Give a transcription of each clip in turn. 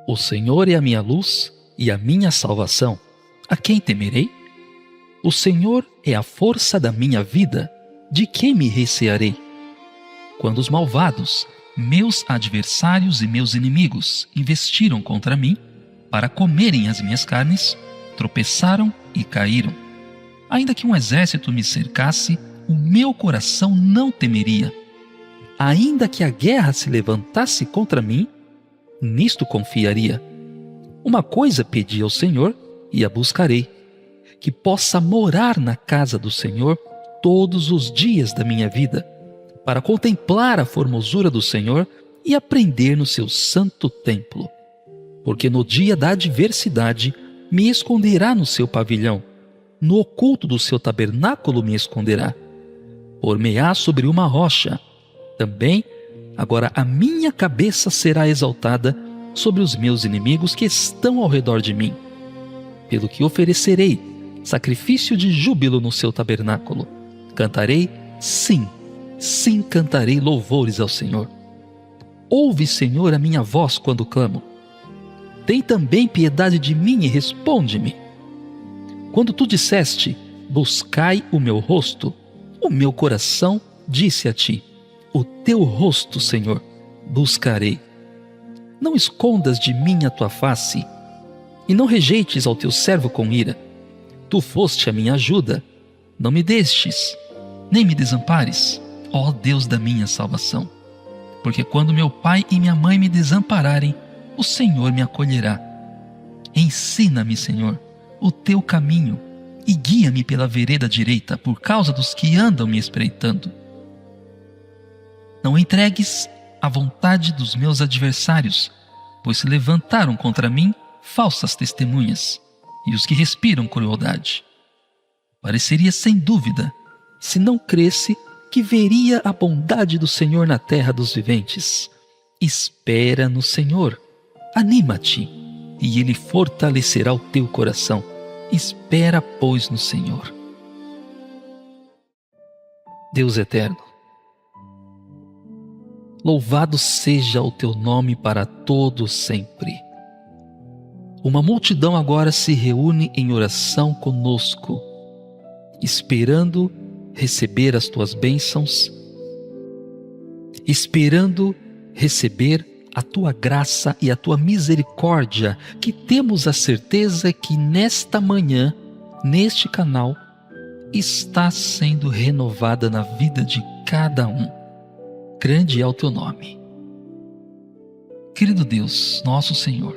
O Senhor é a minha luz e a minha salvação. A quem temerei? O Senhor é a força da minha vida. De quem me recearei? Quando os malvados, meus adversários e meus inimigos, investiram contra mim, para comerem as minhas carnes, tropeçaram e caíram. Ainda que um exército me cercasse, o meu coração não temeria. Ainda que a guerra se levantasse contra mim, nisto confiaria. Uma coisa pedi ao Senhor e a buscarei, que possa morar na casa do Senhor todos os dias da minha vida, para contemplar a formosura do Senhor e aprender no seu santo templo. Porque no dia da adversidade me esconderá no seu pavilhão, no oculto do seu tabernáculo me esconderá. Por-me-á sobre uma rocha. Também, agora a minha cabeça será exaltada sobre os meus inimigos que estão ao redor de mim. Pelo que oferecerei sacrifício de júbilo no seu tabernáculo. Cantarei, sim, sim cantarei louvores ao Senhor. Ouve, Senhor, a minha voz quando clamo. Tem também piedade de mim e responde-me. Quando tu disseste, buscai o meu rosto, o meu coração disse a ti, o teu rosto, Senhor, buscarei. Não escondas de mim a tua face, e não rejeites ao teu servo com ira. Tu foste a minha ajuda, não me deixes, nem me desampares, ó Deus da minha salvação. Porque quando meu pai e minha mãe me desampararem, o Senhor me acolherá. Ensina-me, Senhor, o teu caminho, e guia-me pela vereda direita, por causa dos que andam me espreitando. Não entregues à vontade dos meus adversários, pois se levantaram contra mim falsas testemunhas, e os que respiram crueldade. Pareceria sem dúvida, se não cresce, que veria a bondade do Senhor na terra dos viventes. Espera no Senhor, anima-te, e Ele fortalecerá o teu coração. Espera, pois, no Senhor. Deus eterno, louvado seja o teu nome para todo sempre. Uma multidão agora se reúne em oração conosco, esperando receber as tuas bênçãos, esperando receber a tua graça e a tua misericórdia, que temos a certeza que nesta manhã, neste canal, está sendo renovada na vida de cada um. Grande é o teu nome. Querido Deus, nosso Senhor,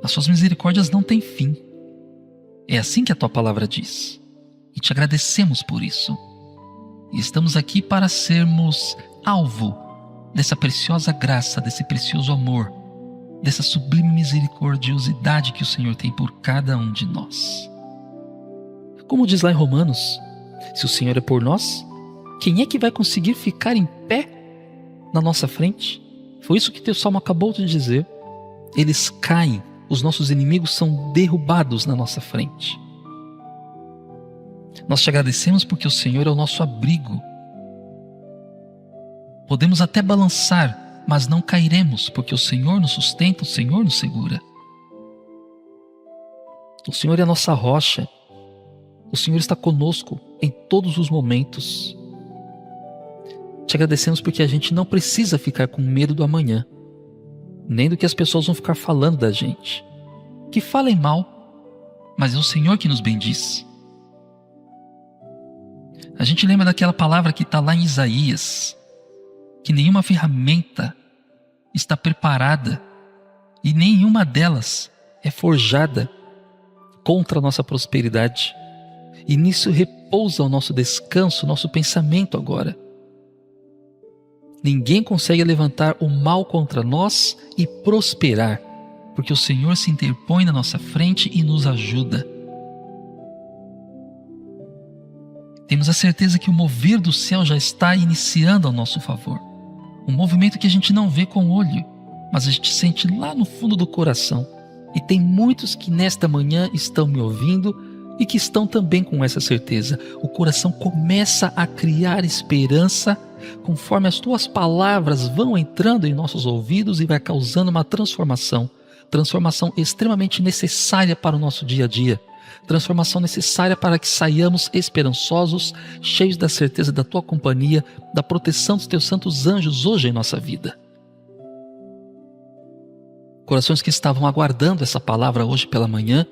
as suas misericórdias não têm fim. É assim que a tua palavra diz. E te agradecemos por isso. E estamos aqui para sermos alvo dessa preciosa graça, desse precioso amor, dessa sublime misericordiosidade que o Senhor tem por cada um de nós. Como diz lá em Romanos, se o Senhor é por nós, quem é que vai conseguir ficar em pé na nossa frente? Foi isso que teu salmo acabou de dizer. Eles caem, os nossos inimigos são derrubados na nossa frente. Nós te agradecemos porque o Senhor é o nosso abrigo. Podemos até balançar, mas não cairemos, porque o Senhor nos sustenta, o Senhor nos segura. O Senhor é a nossa rocha. O Senhor está conosco em todos os momentos. Te agradecemos porque a gente não precisa ficar com medo do amanhã, nem do que as pessoas vão ficar falando da gente. Que falem mal, mas é o Senhor que nos bendiz. A gente lembra daquela palavra que está lá em Isaías, que nenhuma ferramenta está preparada e nenhuma delas é forjada contra a nossa prosperidade. E nisso repousa o nosso descanso, o nosso pensamento agora. Ninguém consegue levantar o mal contra nós e prosperar, porque o Senhor se interpõe na nossa frente e nos ajuda. Temos a certeza que o mover do céu já está iniciando ao nosso favor. Um movimento que a gente não vê com o olho, mas a gente sente lá no fundo do coração. E tem muitos que nesta manhã estão me ouvindo e que estão também com essa certeza. O coração começa a criar esperança conforme as tuas palavras vão entrando em nossos ouvidos e vai causando uma transformação extremamente necessária para o nosso dia a dia, transformação necessária para que saiamos esperançosos, cheios da certeza da tua companhia, da proteção dos teus santos anjos hoje em nossa vida. Corações que estavam aguardando essa palavra hoje pela manhã,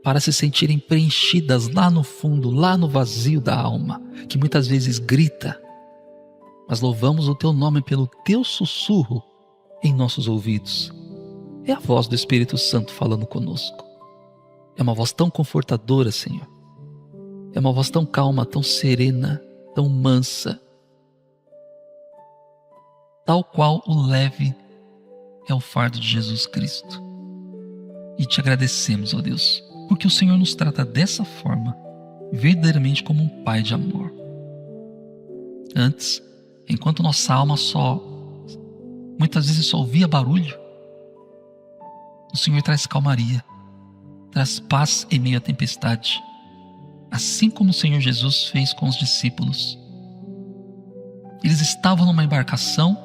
para se sentirem preenchidas lá no fundo, lá no vazio da alma, que muitas vezes grita, mas louvamos o teu nome pelo teu sussurro em nossos ouvidos. É a voz do Espírito Santo falando conosco. É uma voz tão confortadora, Senhor. É uma voz tão calma, tão serena, tão mansa. Tal qual o leve é o fardo de Jesus Cristo. E te agradecemos, ó Deus, porque o Senhor nos trata dessa forma, verdadeiramente como um Pai de amor. Antes, enquanto nossa alma muitas vezes só ouvia barulho, o Senhor traz calmaria, traz paz em meio à tempestade, assim como o Senhor Jesus fez com os discípulos. Eles estavam numa embarcação,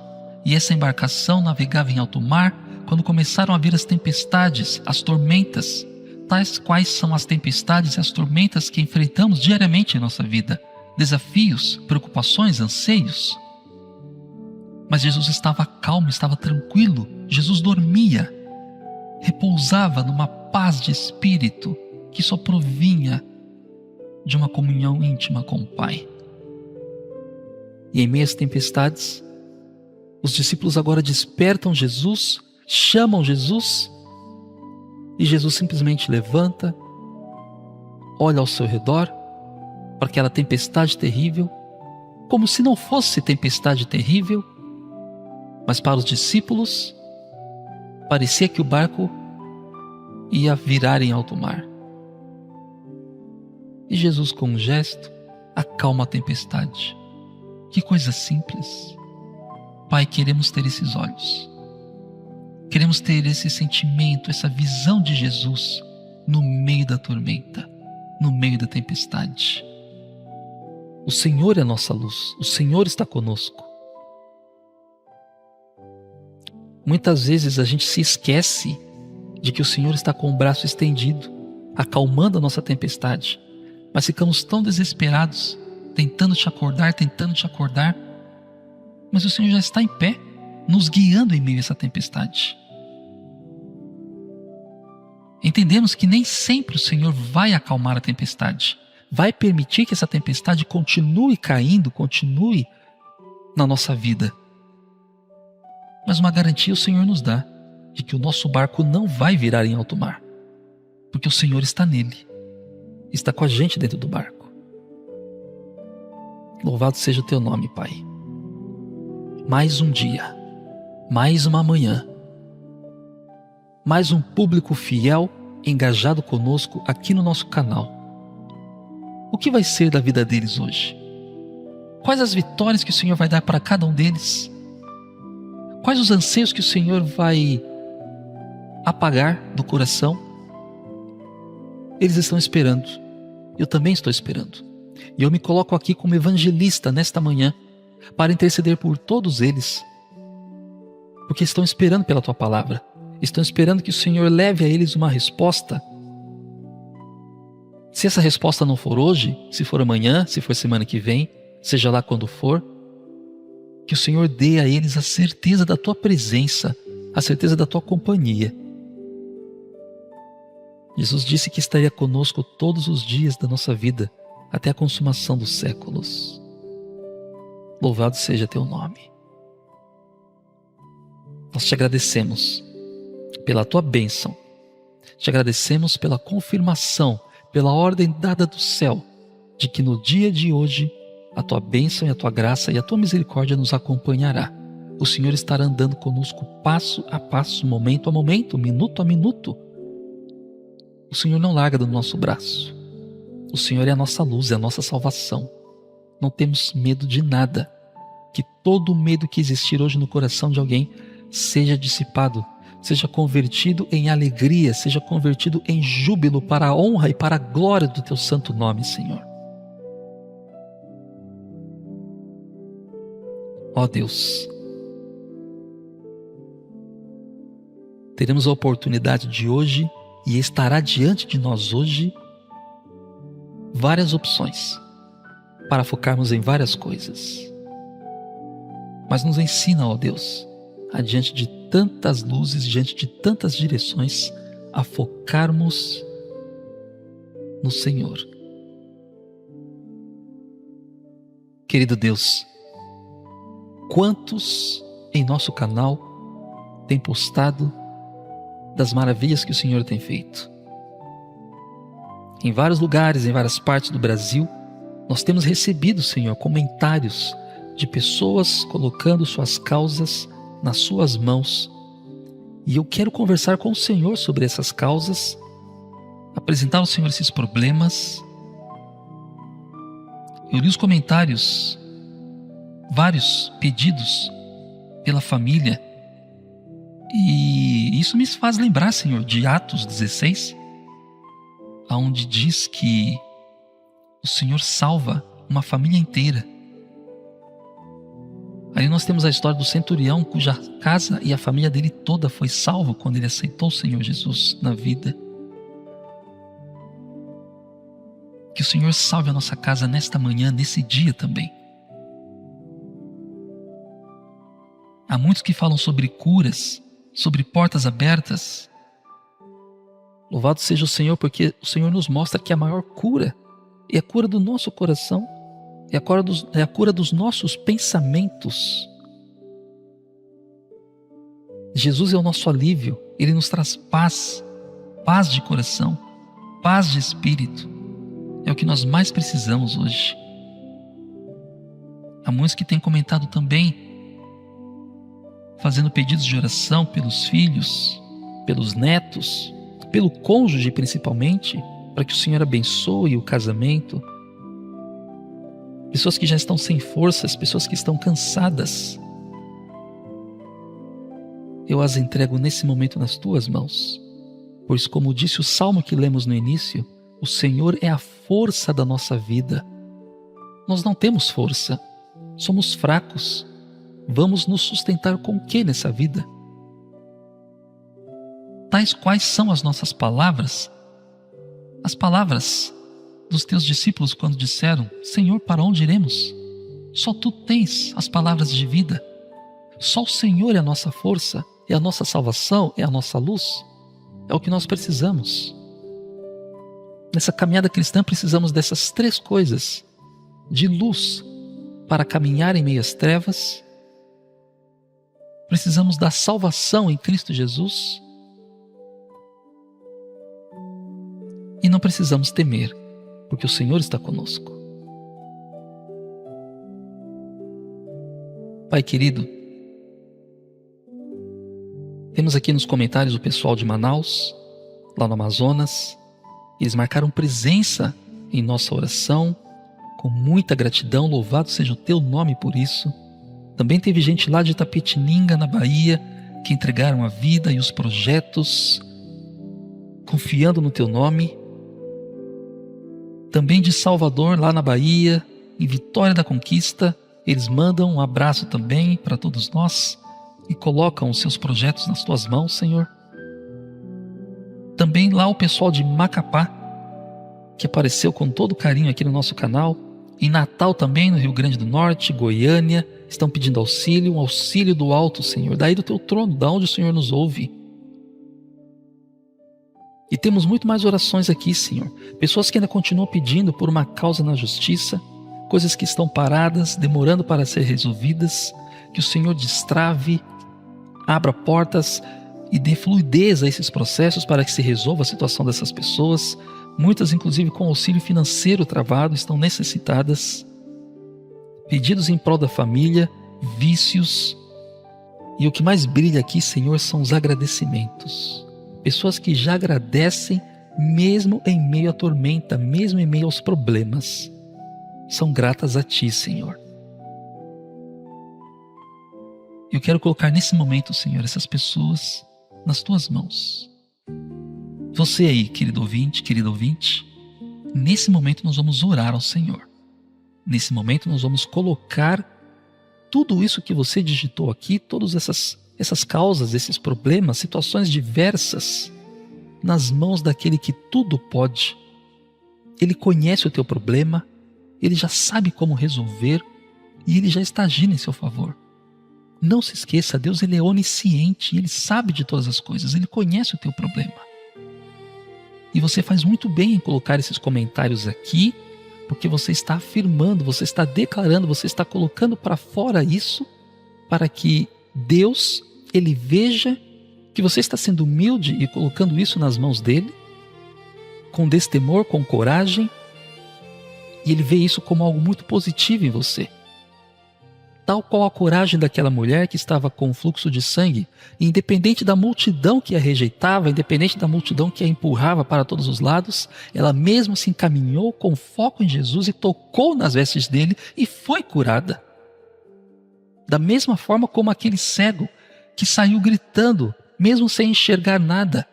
e essa embarcação navegava em alto mar, quando começaram a vir as tempestades, as tormentas, tais quais são as tempestades e as tormentas que enfrentamos diariamente em nossa vida, desafios, preocupações, anseios. Mas Jesus estava calmo, estava tranquilo, Jesus dormia, repousava numa paz de espírito que só provinha de uma comunhão íntima com o Pai. E em meio às tempestades, os discípulos agora despertam Jesus, chamam Jesus, e Jesus simplesmente levanta, olha ao seu redor, para aquela tempestade terrível, como se não fosse tempestade terrível, mas para os discípulos, parecia que o barco ia virar em alto mar. E Jesus, com um gesto, acalma a tempestade. Que coisa simples. Pai, queremos ter esses olhos. Queremos ter esse sentimento, essa visão de Jesus no meio da tormenta, no meio da tempestade. O Senhor é a nossa luz, o Senhor está conosco. Muitas vezes a gente se esquece de que o Senhor está com o braço estendido, acalmando a nossa tempestade, mas ficamos tão desesperados, tentando te acordar, mas o Senhor já está em pé, nos guiando em meio a essa tempestade. Entendemos que nem sempre o Senhor vai acalmar a tempestade, vai permitir que essa tempestade continue caindo, continue na nossa vida. Mas uma garantia o Senhor nos dá, de que o nosso barco não vai virar em alto mar, porque o Senhor está nele, está com a gente dentro do barco. Louvado seja o teu nome, Pai. Mais um dia, mais uma manhã, mais um público fiel engajado conosco aqui no nosso canal. O que vai ser da vida deles hoje? Quais as vitórias que o Senhor vai dar para cada um deles? Quais os anseios que o Senhor vai apagar do coração? Eles estão esperando. Eu também estou esperando. E eu me coloco aqui como evangelista nesta manhã para interceder por todos eles, porque estão esperando pela tua palavra, estão esperando que o Senhor leve a eles uma resposta. Se essa resposta não for hoje, se for amanhã, se for semana que vem, seja lá quando for, que o Senhor dê a eles a certeza da tua presença, a certeza da tua companhia. Jesus disse que estaria conosco todos os dias da nossa vida, até a consumação dos séculos. Louvado seja teu nome. Nós te agradecemos pela tua bênção, te agradecemos pela confirmação, pela ordem dada do céu, de que no dia de hoje a tua bênção e a tua graça e a tua misericórdia nos acompanhará. O Senhor estará andando conosco passo a passo, momento a momento, minuto a minuto. O Senhor não larga do nosso braço. O Senhor é a nossa luz, é a nossa salvação. Não temos medo de nada. Que todo o medo que existir hoje no coração de alguém seja dissipado, seja convertido em alegria, seja convertido em júbilo para a honra e para a glória do teu santo nome, Senhor. Ó Deus, teremos a oportunidade de hoje e estará diante de nós hoje várias opções para focarmos em várias coisas. Mas nos ensina, ó Deus, diante de tantas luzes, diante de tantas direções, a focarmos no Senhor. Querido Deus, quantos em nosso canal têm postado das maravilhas que o Senhor tem feito? Em vários lugares, em várias partes do Brasil, nós temos recebido, Senhor, comentários de pessoas colocando suas causas nas suas mãos. E eu quero conversar com o Senhor sobre essas causas, apresentar ao Senhor esses problemas. Eu li os comentários, vários pedidos pela família, e isso me faz lembrar, Senhor, de Atos 16, onde diz que o Senhor salva uma família inteira. Aí nós temos a história do centurião, cuja casa e a família dele toda foi salva quando ele aceitou o Senhor Jesus na vida. Que o Senhor salve a nossa casa nesta manhã, nesse dia também. Há muitos que falam sobre curas, sobre portas abertas. Louvado seja o Senhor, porque o Senhor nos mostra que a maior cura é a cura do nosso coração, é a cura dos nossos pensamentos. Jesus é o nosso alívio, Ele nos traz paz, paz de coração, paz de espírito. É o que nós mais precisamos hoje. Há muitos que têm comentado também, fazendo pedidos de oração pelos filhos, pelos netos, pelo cônjuge principalmente, para que o Senhor abençoe o casamento. Pessoas que já estão sem forças, pessoas que estão cansadas. Eu as entrego nesse momento nas tuas mãos, pois como disse o salmo que lemos no início, o Senhor é a força da nossa vida. Nós não temos força, somos fracos. Vamos nos sustentar com o que nessa vida? Tais quais são as nossas palavras? As palavras dos teus discípulos quando disseram: Senhor, para onde iremos? Só tu tens as palavras de vida. Só o Senhor é a nossa força, é a nossa salvação, é a nossa luz. É o que nós precisamos. Nessa caminhada cristã precisamos dessas três coisas: de luz para caminhar em meio às trevas, precisamos da salvação em Cristo Jesus e não precisamos temer, porque o Senhor está conosco. Pai querido, temos aqui nos comentários o pessoal de Manaus, lá no Amazonas. Eles marcaram presença em nossa oração, com muita gratidão, louvado seja o teu nome por isso. Também teve gente lá de Itapetininga, na Bahia, que entregaram a vida e os projetos, confiando no teu nome. Também de Salvador, lá na Bahia, em Vitória da Conquista, eles mandam um abraço também para todos nós e colocam os seus projetos nas tuas mãos, Senhor. Também lá o pessoal de Macapá, que apareceu com todo carinho aqui no nosso canal. Em Natal também, no Rio Grande do Norte, Goiânia, estão pedindo auxílio, um auxílio do alto, Senhor, daí do teu trono, da onde o Senhor nos ouve. E temos muito mais orações aqui, Senhor. Pessoas que ainda continuam pedindo por uma causa na justiça, coisas que estão paradas, demorando para ser resolvidas, que o Senhor destrave, abra portas e dê fluidez a esses processos para que se resolva a situação dessas pessoas. Muitas, inclusive, com auxílio financeiro travado, estão necessitadas. Pedidos em prol da família, vícios. E o que mais brilha aqui, Senhor, são os agradecimentos. Pessoas que já agradecem mesmo em meio à tormenta, mesmo em meio aos problemas. São gratas a Ti, Senhor. Eu quero colocar nesse momento, Senhor, essas pessoas nas Tuas mãos. Você aí, querido ouvinte, nesse momento nós vamos orar ao Senhor. Nesse momento nós vamos colocar tudo isso que você digitou aqui, todas essas causas, esses problemas, situações diversas, nas mãos daquele que tudo pode. Ele conhece o teu problema, ele já sabe como resolver e ele já está agindo em seu favor. Não se esqueça, Deus ele é onisciente, ele sabe de todas as coisas, ele conhece o teu problema. E você faz muito bem em colocar esses comentários aqui, porque você está afirmando, você está declarando, você está colocando para fora isso, para que Deus, ele veja que você está sendo humilde e colocando isso nas mãos dele, com destemor, com coragem, e ele vê isso como algo muito positivo em você. Tal qual a coragem daquela mulher que estava com fluxo de sangue, e independente da multidão que a rejeitava, independente da multidão que a empurrava para todos os lados, ela mesmo se encaminhou com foco em Jesus e tocou nas vestes dele e foi curada. Da mesma forma como aquele cego que saiu gritando, mesmo sem enxergar nada,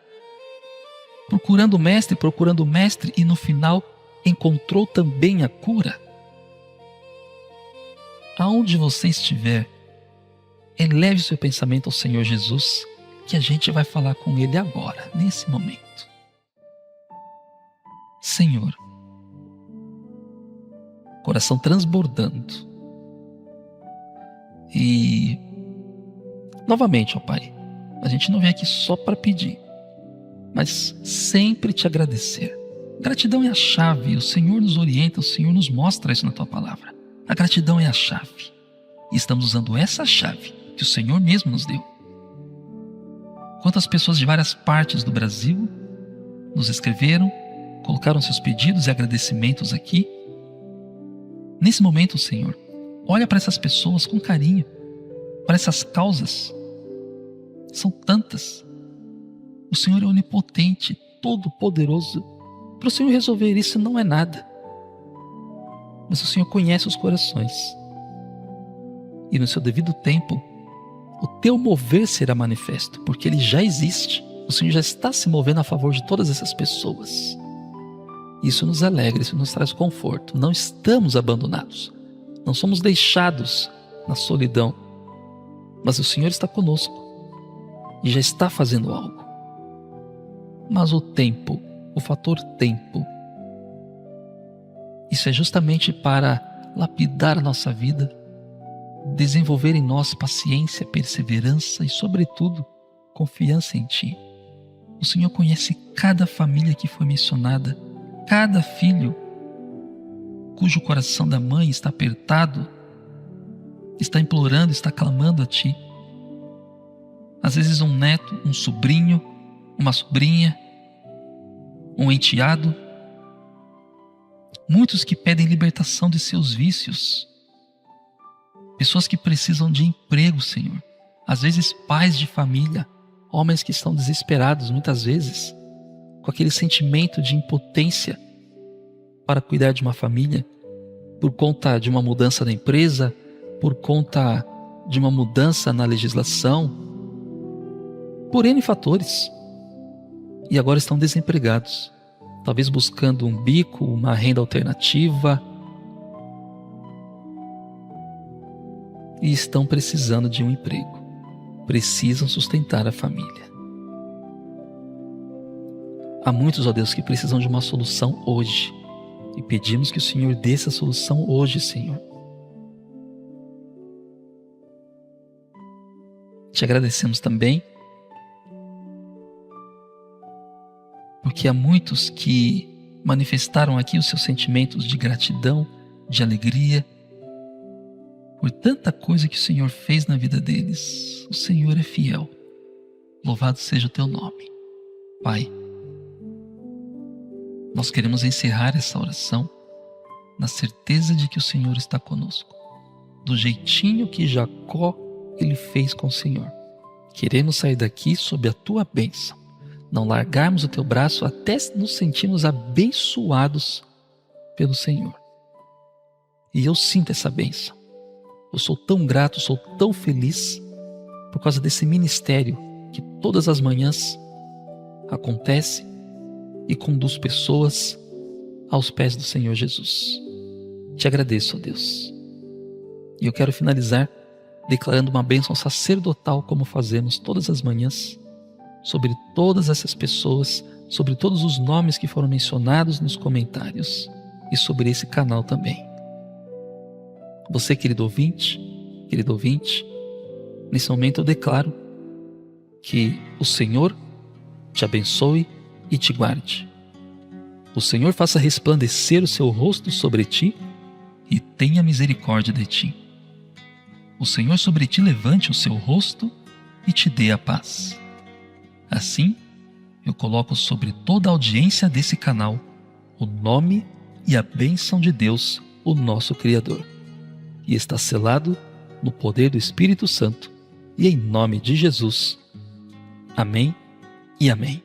procurando o mestre e no final encontrou também a cura. Aonde você estiver, eleve seu pensamento ao Senhor Jesus, que a gente vai falar com Ele agora, nesse momento. Senhor, coração transbordando. E, novamente, ó Pai, a gente não vem aqui só para pedir, mas sempre te agradecer. Gratidão é a chave, o Senhor nos orienta, o Senhor nos mostra isso na Tua Palavra. A gratidão é a chave. E estamos usando essa chave que o Senhor mesmo nos deu. Quantas pessoas de várias partes do Brasil nos escreveram, colocaram seus pedidos e agradecimentos aqui. Nesse momento, Senhor, olha para essas pessoas com carinho, para essas causas. São tantas. O Senhor é onipotente, todo-poderoso. Para o Senhor resolver isso não é nada. Mas o Senhor conhece os corações. E no seu devido tempo, o teu mover será manifesto, porque ele já existe. O Senhor já está se movendo a favor de todas essas pessoas. Isso nos alegra, isso nos traz conforto. Não estamos abandonados. Não somos deixados na solidão. Mas o Senhor está conosco e já está fazendo algo. Mas o tempo, o fator tempo, isso é justamente para lapidar a nossa vida, desenvolver em nós paciência, perseverança e, sobretudo, confiança em Ti. O Senhor conhece cada família que foi mencionada, cada filho cujo coração da mãe está apertado, está implorando, está clamando a Ti. Às vezes um neto, um sobrinho, uma sobrinha, um enteado. Muitos que pedem libertação de seus vícios. Pessoas que precisam de emprego, Senhor. Às vezes pais de família, homens que estão desesperados, muitas vezes, com aquele sentimento de impotência para cuidar de uma família, por conta de uma mudança da empresa, por conta de uma mudança na legislação, por N fatores. E agora estão desempregados. Talvez buscando um bico, uma renda alternativa. E estão precisando de um emprego. Precisam sustentar a família. Há muitos, ó Deus, que precisam de uma solução hoje. E pedimos que o Senhor dê essa solução hoje, Senhor. Te agradecemos também porque há muitos que manifestaram aqui os seus sentimentos de gratidão, de alegria, por tanta coisa que o Senhor fez na vida deles. O Senhor é fiel. Louvado seja o Teu nome. Pai, nós queremos encerrar essa oração na certeza de que o Senhor está conosco, do jeitinho que Jacó ele fez com o Senhor. Queremos sair daqui sob a Tua bênção. Não largarmos o Teu braço até nos sentirmos abençoados pelo Senhor. E eu sinto essa bênção. Eu sou tão grato, sou tão feliz por causa desse ministério que todas as manhãs acontece e conduz pessoas aos pés do Senhor Jesus. Te agradeço, ó Deus. E eu quero finalizar declarando uma bênção sacerdotal, como fazemos todas as manhãs, sobre todas essas pessoas, sobre todos os nomes que foram mencionados nos comentários e sobre esse canal também. Você, querido ouvinte, nesse momento eu declaro que o Senhor te abençoe e te guarde. O Senhor faça resplandecer o seu rosto sobre ti e tenha misericórdia de ti. O Senhor sobre ti levante o seu rosto e te dê a paz. Assim, eu coloco sobre toda a audiência desse canal o nome e a bênção de Deus, o nosso Criador. E está selado no poder do Espírito Santo e em nome de Jesus. Amém e amém.